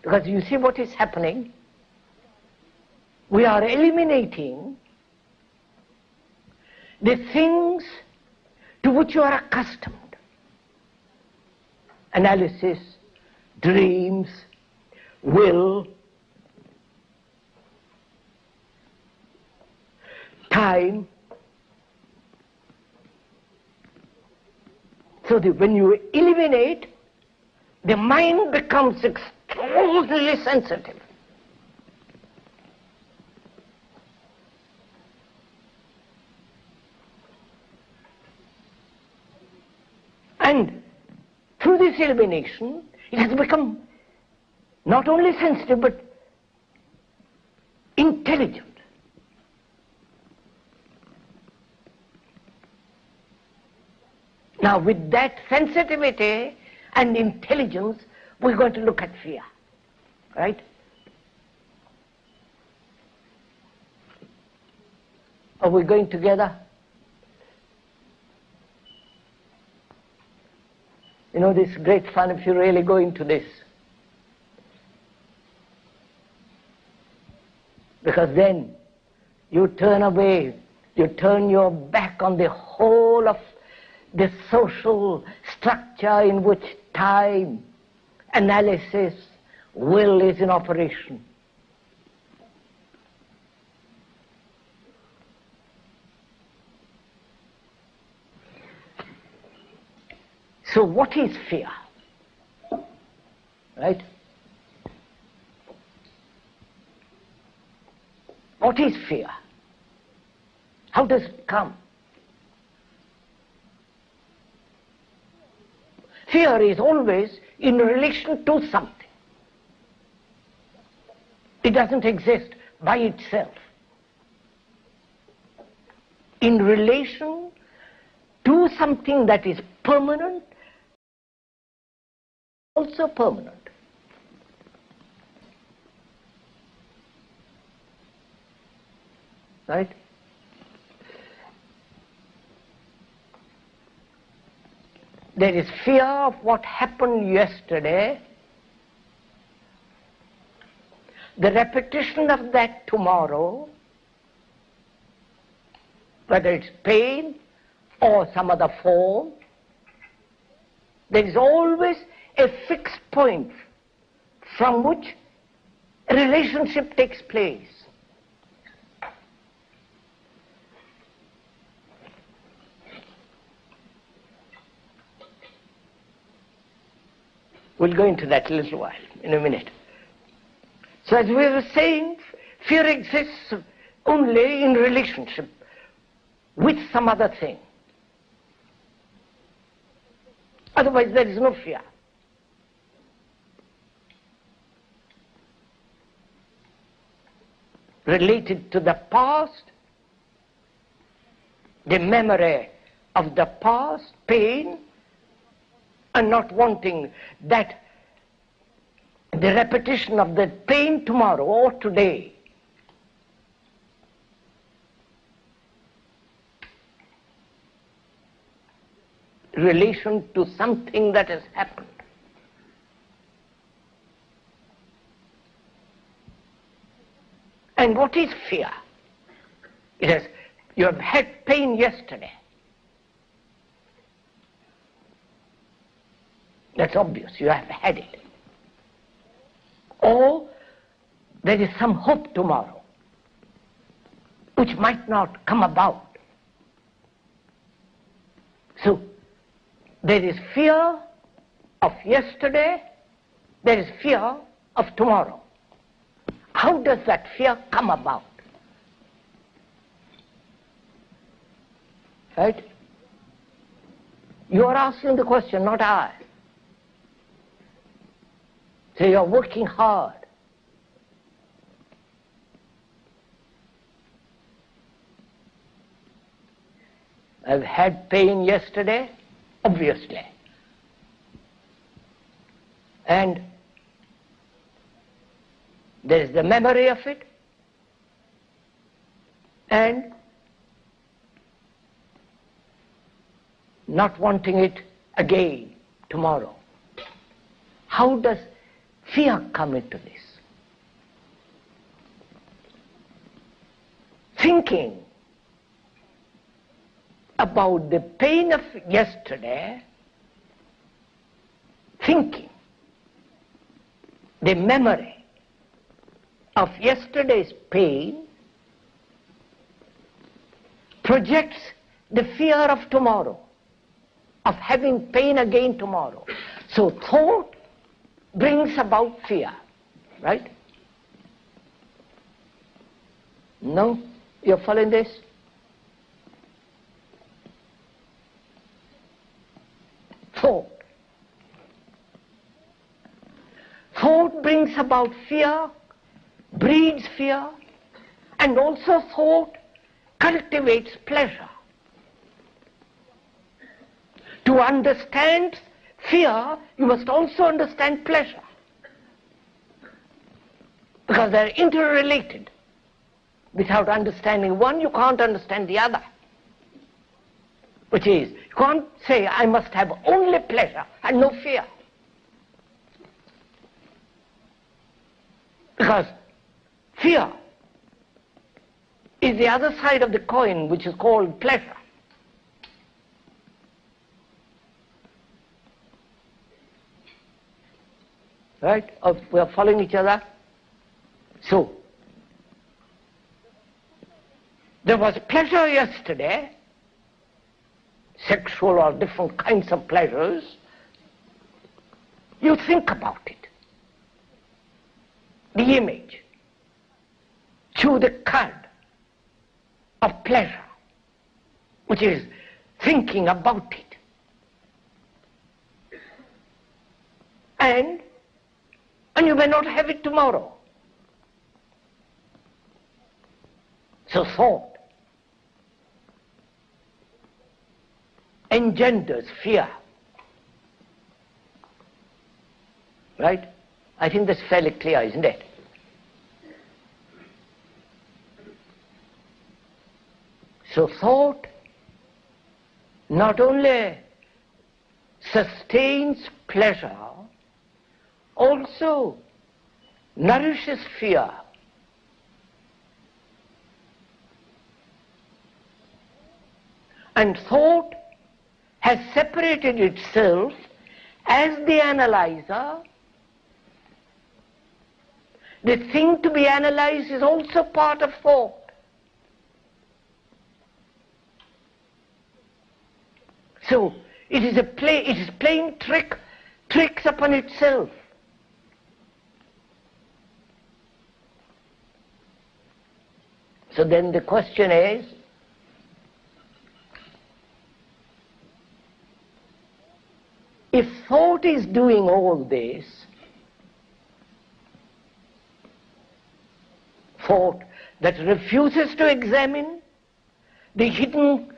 Because you see what is happening? We are eliminating the things to which you are accustomed. Analysis, dreams, will, time. So that when you eliminate, the mind becomes extraordinarily sensitive. And through this elimination, it has become not only sensitive but intelligent. Now with that sensitivity and intelligence, we're going to look at fear, right? Are we going together? You know, this is great fun if you really go into this. Because then you turn away, you turn your back on the whole of the social structure in which time, analysis, will is in operation. So what is fear? Right? What is fear? How does it come? Fear is always in relation to something. It doesn't exist by itself. In relation to something that is permanent, also permanent. Right? There is fear of what happened yesterday, the repetition of that tomorrow, whether it's pain or some other form. There is always a fixed point from which a relationship takes place. We'll go into that a little while, in a minute. So as we were saying, fear exists only in relationship with some other thing. Otherwise there is no fear. Related to the past, the memory of the past, pain, and not wanting that the repetition of the pain tomorrow or today. Relation to something that has happened. And what is fear? It is, you have had pain yesterday. That's obvious, you have had it. Or there is some hope tomorrow, which might not come about. So, there is fear of yesterday, there is fear of tomorrow. How does that fear come about? Right? You are asking the question, not I. So you are working hard. I've had pain yesterday, obviously. And there is the memory of it, and not wanting it again tomorrow. How does fear come into this? Thinking about the pain of yesterday, thinking the memory of yesterday's pain projects the fear of tomorrow, of having pain again tomorrow. So thought brings about fear, right? No? You're following this? Thought. Thought brings about fear, breeds fear, and also thought cultivates pleasure. To understand fear, you must also understand pleasure, because they're interrelated. Without understanding one, you can't understand the other. Which is, you can't say, I must have only pleasure and no fear. Because fear is the other side of the coin, which is called pleasure. Right? We are following each other? So, there was pleasure yesterday, sexual or different kinds of pleasures. You think about it. The image, chew the cud of pleasure, which is thinking about it. And you may not have it tomorrow. So thought engenders fear. Right? I think that's fairly clear, isn't it? So thought not only sustains pleasure, also nourishes fear. And thought has separated itself as the analyzer. The thing to be analyzed is also part of thought. So it is playing tricks upon itself. So then the question is, if thought is doing all this, thought that refuses to examine the hidden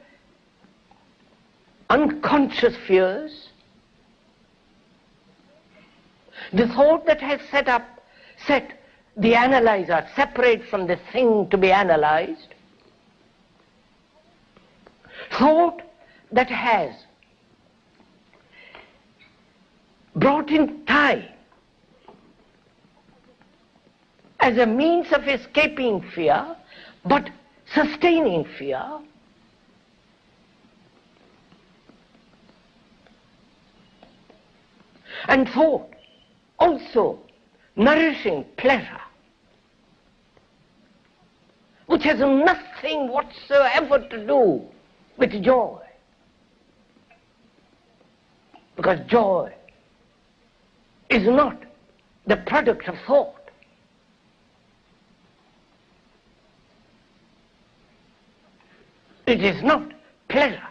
unconscious fears, the thought that has set the analyzer separate from the thing to be analyzed, thought that has brought in time as a means of escaping fear, but sustaining fear, and thought also nourishing pleasure, which has nothing whatsoever to do with joy, because joy is not the product of thought. It is not pleasure.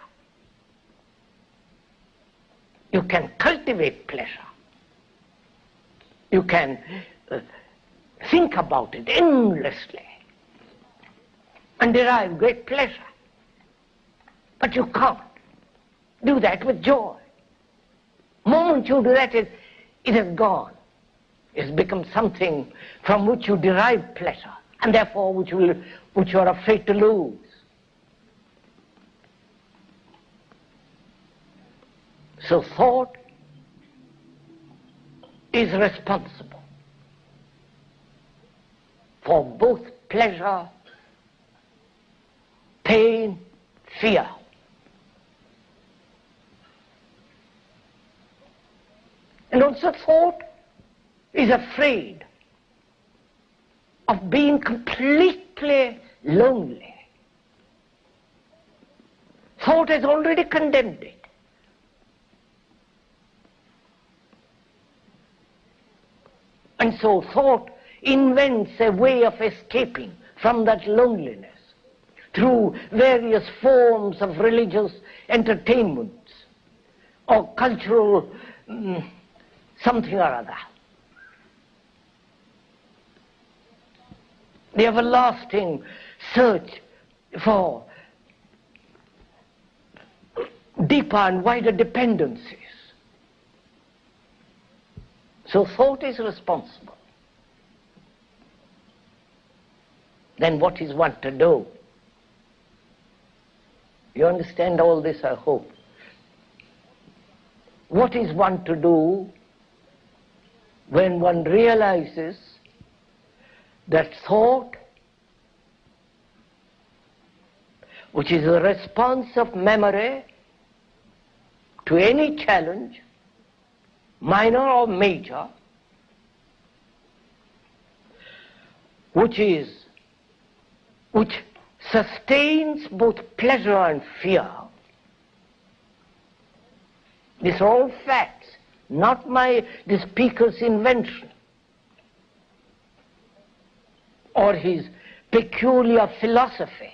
You can cultivate pleasure. You can think about it endlessly and derive great pleasure. But you can't do that with joy. The moment you do that, it has gone. It's become something from which you derive pleasure, and therefore which you are afraid to lose. So thought is responsible for both pleasure, pain, fear. And also thought is afraid of being completely lonely. Thought has already condemned it. And so thought invents a way of escaping from that loneliness through various forms of religious entertainments or cultural something or other. The everlasting search for deeper and wider dependencies. So thought is responsible. Then what is one to do? You understand all this, I hope. What is one to do when one realizes that thought, which is a response of memory to any challenge, minor or major, which sustains both pleasure and fear. These are all facts, not the speaker's invention or his peculiar philosophy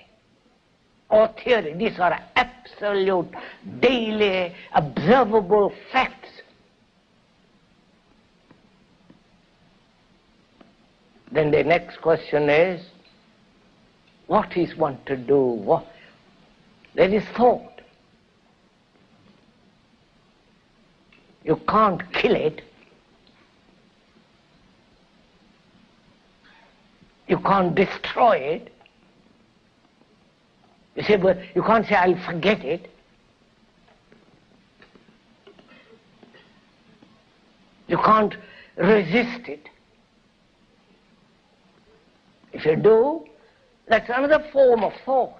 or theory. These are absolute, daily, observable facts. Then the next question is, what is one to do? There is thought. You can't kill it. You can't destroy it. You say, but you can't say, I'll forget it. You can't resist it. If you do, that's another form of thought.